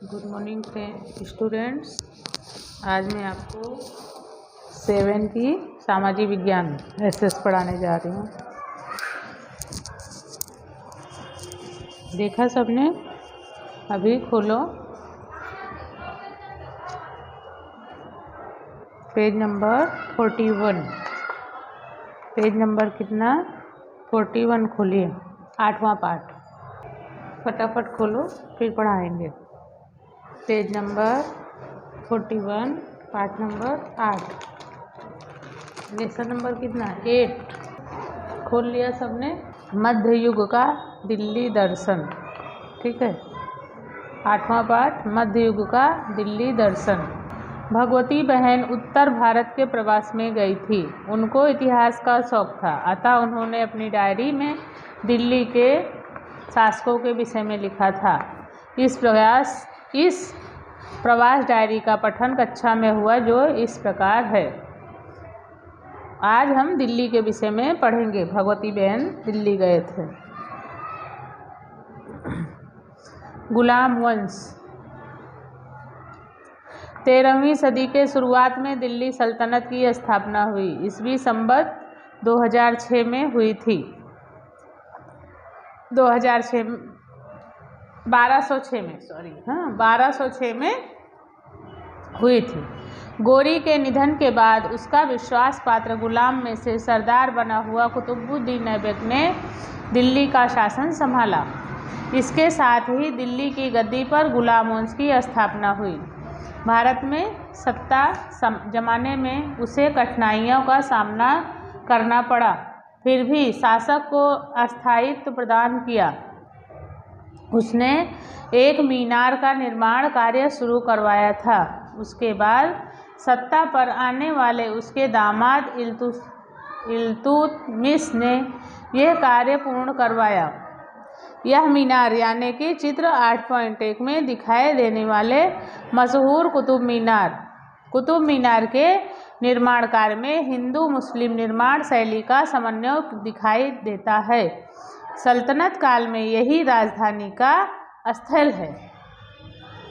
Good morning students. आज मैं आपको 7 की सामाजिक विज्ञान एसएस पढ़ाने जा रही हूँ। देखा सबने? अभी खोलो पेज नंबर 41। पेज नंबर कितना? 41 खोलिए। 8वां पाठ फटाफट खोलो, फिर पढ़ाएंगे। पेज नंबर 41 पाठ नंबर 8 लेसन नंबर कितना? 8। खोल लिया सबने? मध्य युग का दिल्ली दर्शन। ठीक है, 8वां पाठ मध्य युग का दिल्ली दर्शन। भगवती बहन उत्तर भारत के प्रवास में गई थी। उनको इतिहास का शौक था, अतः उन्होंने अपनी डायरी में दिल्ली के शासकों के विषय में लिखा था। इस प्रवास डायरी का पठन कक्षा में हुआ, जो इस प्रकार है। आज हम दिल्ली के विषय में पढ़ेंगे। भगवती बहन दिल्ली गए थे। गुलाम वंश। 13वीं सदी के शुरुआत में दिल्ली सल्तनत की स्थापना हुई। ईस्वी संवत 2006 में हुई थी। 1206 में हुई थी। गोरी के निधन के बाद उसका विश्वास पात्र गुलाम में से सरदार बना हुआ कुतुबुद्दीन ऐबक ने दिल्ली का शासन संभाला। इसके साथ ही दिल्ली की गद्दी पर गुलाम वंश की स्थापना हुई। भारत में सत्ता जमाने में उसे कठिनाइयों का सामना करना पड़ा, फिर भी शासक को अस्थायित्व प्रदान किया। उसने एक मीनार का निर्माण कार्य शुरू करवाया था। उसके बाद सत्ता पर आने वाले उसके दामाद इल्तुतमिश ने यह कार्य पूर्ण करवाया। यह मीनार यानी कि चित्र 8.1 में दिखाई देने वाले मशहूर कुतुब मीनार के निर्माण कार्य में हिंदू मुस्लिम निर्माण शैली का समन्वय दिखाई देता है। सल्तनत काल में यही राजधानी का स्थल है।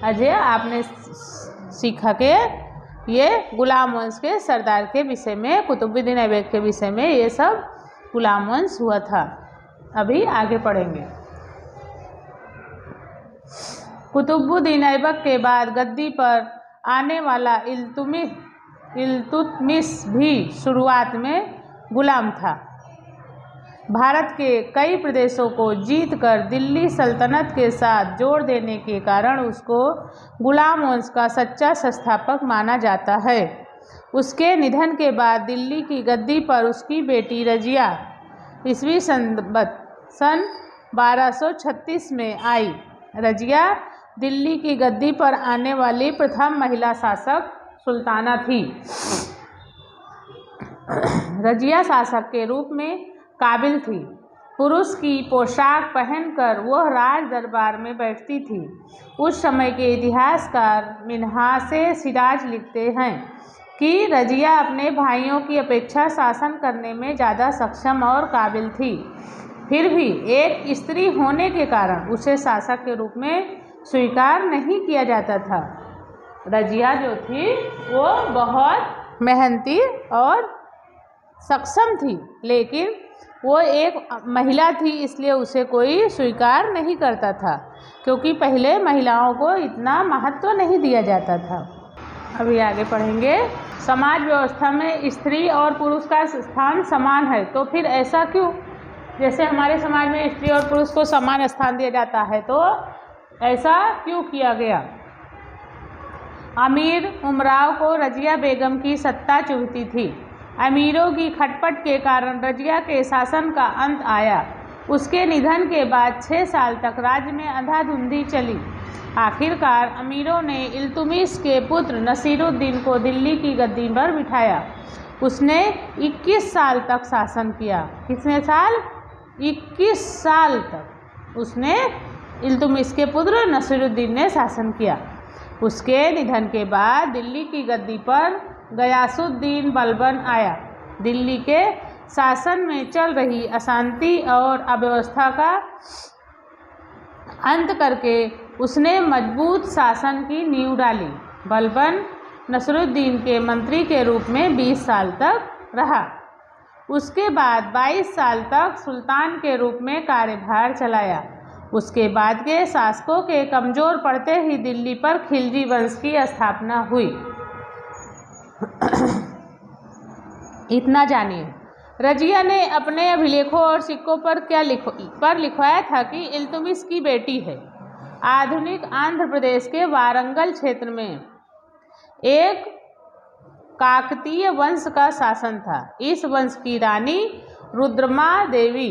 अजय आपने सीखा कि ये गुलाम वंश के सरदार के विषय में, कुतुबुद्दीन ऐबक के विषय में, ये सब गुलाम वंश हुआ था। अभी आगे पढ़ेंगे। कुतुबुद्दीन ऐबक के बाद गद्दी पर आने वाला इल्तुतमिश भी शुरुआत में गुलाम था। भारत के कई प्रदेशों को जीतकर दिल्ली सल्तनत के साथ जोड़ देने के कारण उसको गुलाम वंश का सच्चा संस्थापक माना जाता है। उसके निधन के बाद दिल्ली की गद्दी पर उसकी बेटी रजिया ईस्वी सन 1236 में आई। रजिया दिल्ली की गद्दी पर आने वाली प्रथम महिला शासक सुल्ताना थी। रजिया शासक के रूप में काबिल थी। पुरुष की पोशाक पहनकर वह राज दरबार में बैठती थी। उस समय के इतिहासकार मिन्हासे सिराज लिखते हैं कि रजिया अपने भाइयों की अपेक्षा शासन करने में ज़्यादा सक्षम और काबिल थी। फिर भी एक स्त्री होने के कारण उसे शासक के रूप में स्वीकार नहीं किया जाता था। रजिया जो थी वो बहुत मेहनती और सक्षम थी, लेकिन वो एक महिला थी, इसलिए उसे कोई स्वीकार नहीं करता था, क्योंकि पहले महिलाओं को इतना महत्व नहीं दिया जाता था। अभी आगे पढ़ेंगे। समाज व्यवस्था में स्त्री और पुरुष का स्थान समान है, तो फिर ऐसा क्यों? जैसे हमारे समाज में स्त्री और पुरुष को समान स्थान दिया जाता है, तो ऐसा क्यों किया गया? अमीर उमराव को रजिया बेगम की सत्ता चुभती थी। अमीरों की खटपट के कारण रजिया के शासन का अंत आया। उसके निधन के बाद 6 साल तक राज्य में अंधाधुंधी चली। आखिरकार अमीरों ने इल्तुतमिश के पुत्र नसीरुद्दीन को दिल्ली की गद्दी पर बिठाया। उसने 21 साल तक शासन किया। कितने साल? 21 साल तक उसने इल्तुतमिश के पुत्र नसीरुद्दीन ने शासन किया। उसके निधन के बाद दिल्ली की गद्दी पर गयासुद्दीन बलबन आया। दिल्ली के शासन में चल रही अशांति और अव्यवस्था का अंत करके उसने मजबूत शासन की नींव डाली। बलबन नसरुद्दीन के मंत्री के रूप में 20 साल तक रहा। उसके बाद 22 साल तक सुल्तान के रूप में कार्यभार चलाया। उसके बाद के शासकों के कमज़ोर पड़ते ही दिल्ली पर खिलजी वंश की स्थापना हुई। इतना जानिए। रजिया ने अपने अभिलेखों और सिक्कों पर लिखवाया था कि इल्तुमिश की बेटी है। आधुनिक आंध्र प्रदेश के वारंगल क्षेत्र में एक काकतीय वंश का शासन था। इस वंश की रानी रुद्रमा देवी